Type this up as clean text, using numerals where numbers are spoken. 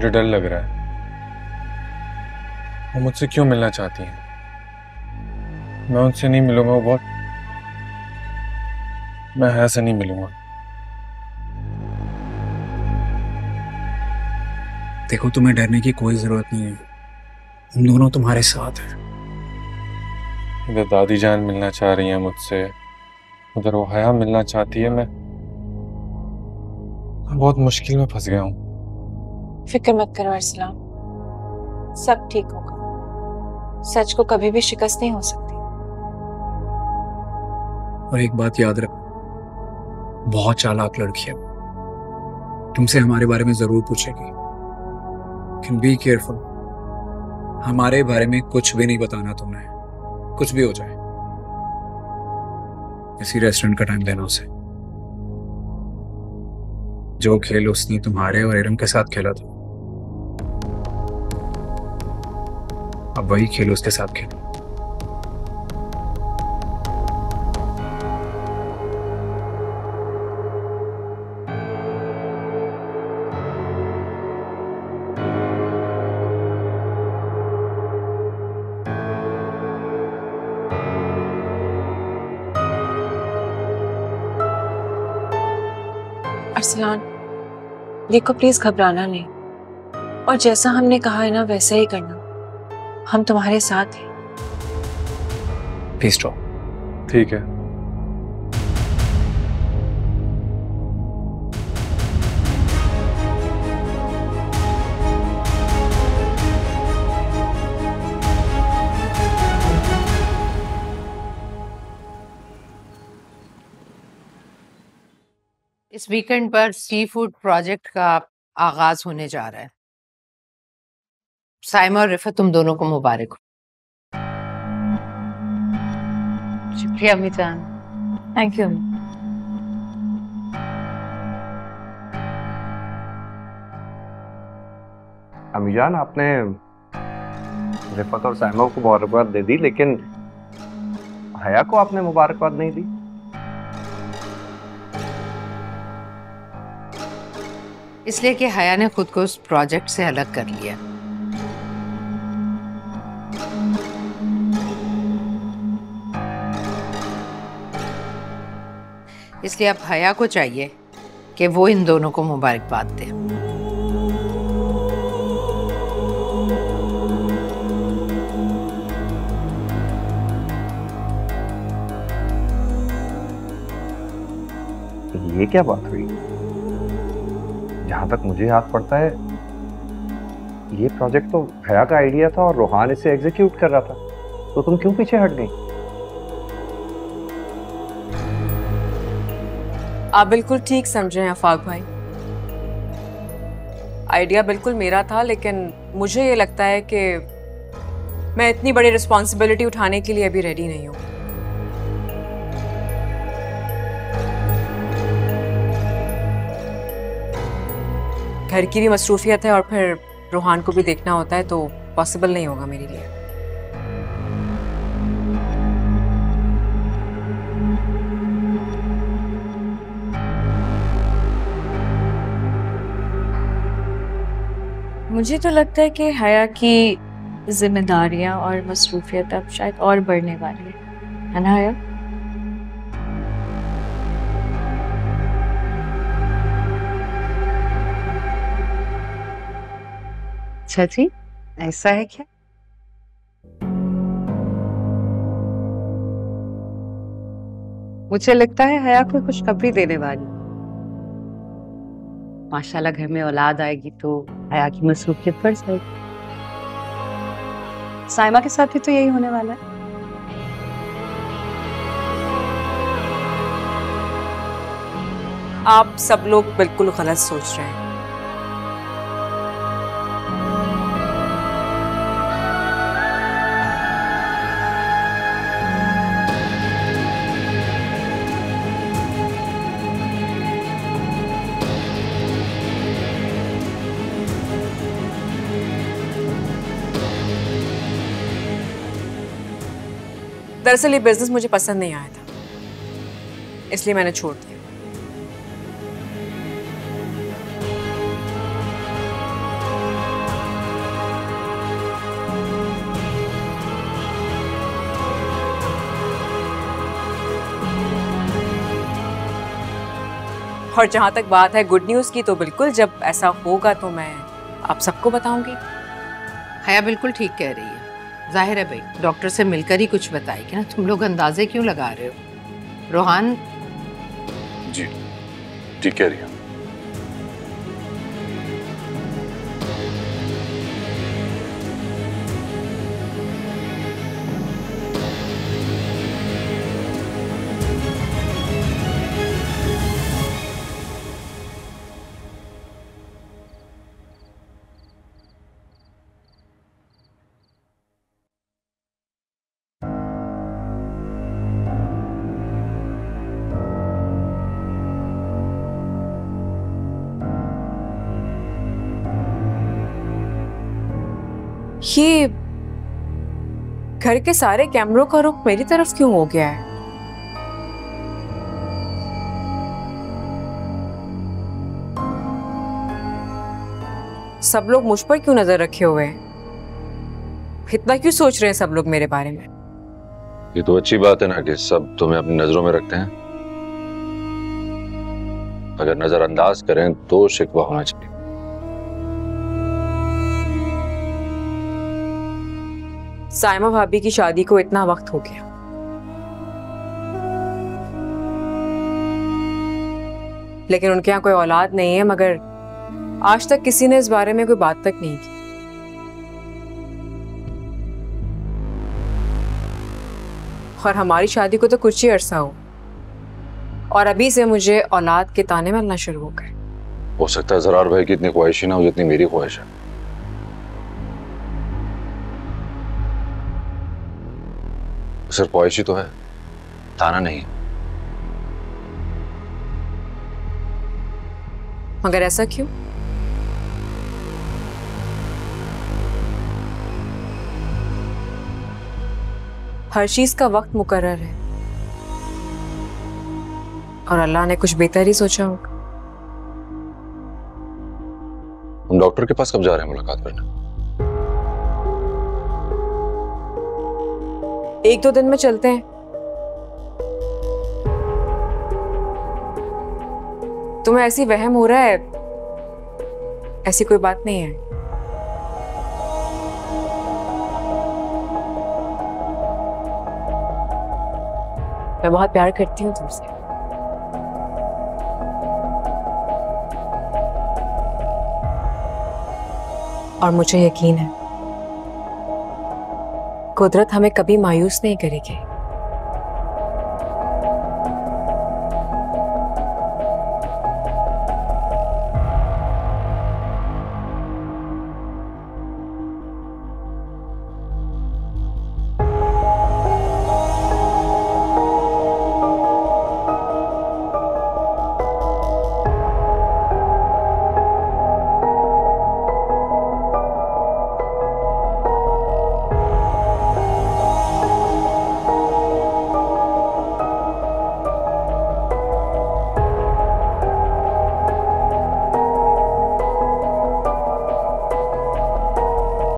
मुझे डर लग रहा है। वो मुझसे क्यों मिलना चाहती हैं? मैं उनसे नहीं मिलूंगा। वो बहुत, मैं हया से नहीं मिलूंगा। देखो, तुम्हें डरने की कोई जरूरत नहीं है। हम दोनों तुम्हारे साथ हैं। इधर दादी जान मिलना चाह रही है मुझसे, उधर वो हया मिलना चाहती है। मैं बहुत मुश्किल में फंस गया हूँ। फिक्र मत करो अरसलान, सब ठीक होगा। सच को कभी भी शिकस्त नहीं हो सकती। और एक बात याद रख, बहुत चालाक लड़की है। तुमसे हमारे बारे में जरूर पूछेगी। लेकिन बी केयरफुल, हमारे बारे में कुछ भी नहीं बताना तुम्हें, कुछ भी हो जाए। इसी रेस्टोरेंट का टाइम देना उसे। जो खेल उसने तुम्हारे और एरम के साथ खेला था, अब वही खेल उसके साथ खेलो। अरसलान, देखो प्लीज घबराना नहीं, और जैसा हमने कहा है ना वैसा ही करना। हम तुम्हारे साथ हैं। Please stop. ठीक है। इस वीकेंड पर सी फूड प्रोजेक्ट का आगाज होने जा रहा है। साइमा और रिफत, तुम दोनों को मुबारक हो। शुक्रिया अम्मी जान। थैंक यू अम्मी। अमीजान, आपने रिफत और साइमा को मुबारकबाद दे दी, लेकिन हया को आपने मुबारकबाद नहीं दी। इसलिए कि हया ने खुद को उस प्रोजेक्ट से अलग कर लिया। इसलिए अब हया को चाहिए कि वो इन दोनों को मुबारकबाद दे। ये क्या बात हुई? जहां तक मुझे याद पड़ता है, ये प्रोजेक्ट तो हया का आइडिया था और रोहान इसे एग्जीक्यूट कर रहा था, तो तुम क्यों पीछे हट गई? आप बिल्कुल ठीक समझ रहे हैं आफाक भाई। आइडिया बिल्कुल मेरा था, लेकिन मुझे ये लगता है कि मैं इतनी बड़ी रिस्पॉन्सिबिलिटी उठाने के लिए अभी रेडी नहीं हूँ। घर की भी मसरूफियत है और फिर रोहान को भी देखना होता है, तो पॉसिबल नहीं होगा मेरे लिए। मुझे तो लगता है कि हया की जिम्मेदारियां और मसरूफियत अब शायद और बढ़ने वाली है ना हया? अच्छा जी, ऐसा है क्या? मुझे लगता है हया को खुशखबरी देने वाली। माशाल्लाह घर में औलाद आएगी तो हया की मसरूफियत बढ़ जाएगी। साइमा के साथ भी तो यही होने वाला है। आप सब लोग बिल्कुल गलत सोच रहे हैं। दरअसल ये बिजनेस मुझे पसंद नहीं आया था, इसलिए मैंने छोड़ दिया। और जहाँ तक बात है गुड न्यूज़ की, तो बिल्कुल जब ऐसा होगा तो मैं आप सबको बताऊंगी। हया बिल्कुल ठीक कह रही है। जाहिर है भाई डॉक्टर से मिलकर ही कुछ बताएगी ना, तुम लोग अंदाजे क्यों लगा रहे हो? रोहान जी ठीक कह रही है। ये घर के सारे कैमरों का रुख मेरी तरफ क्यों हो गया है? सब लोग मुझ पर क्यों नजर रखे हुए हैं? इतना क्यों सोच रहे हैं सब लोग मेरे बारे में? ये तो अच्छी बात है ना कि सब तुम्हें अपनी नजरों में रखते हैं। अगर नजरअंदाज करें तो शिकवा होना चाहिए। साइमा भाभी की शादी को इतना वक्त हो गया, लेकिन उनके यहाँ कोई औलाद नहीं है, मगर आज तक किसी ने इस बारे में कोई बात तक नहीं की। और हमारी शादी को तो कुछ ही अरसा हो और अभी से मुझे औलाद के ताने मिलना शुरू हो गए। हो सकता है जरार भाई की इतनी ख्वाहिश ना हो जितनी मेरी ख्वाहिश है। सिर्फ ख्वाहिश ही तो है, ताना नहीं। मगर ऐसा क्यों? हर चीज का वक्त मुकर्रर है और अल्लाह ने कुछ बेहतर ही सोचा होगा। हम डॉक्टर के पास कब जा रहे हैं मुलाकात करने? 1-2 दिन में चलते हैं। तुम्हें ऐसी वहम हो रहा है? ऐसी कोई बात नहीं है। मैं बहुत प्यार करती हूँ तुमसे। और मुझे यकीन है कुदरत हमें कभी मायूस नहीं करेगी।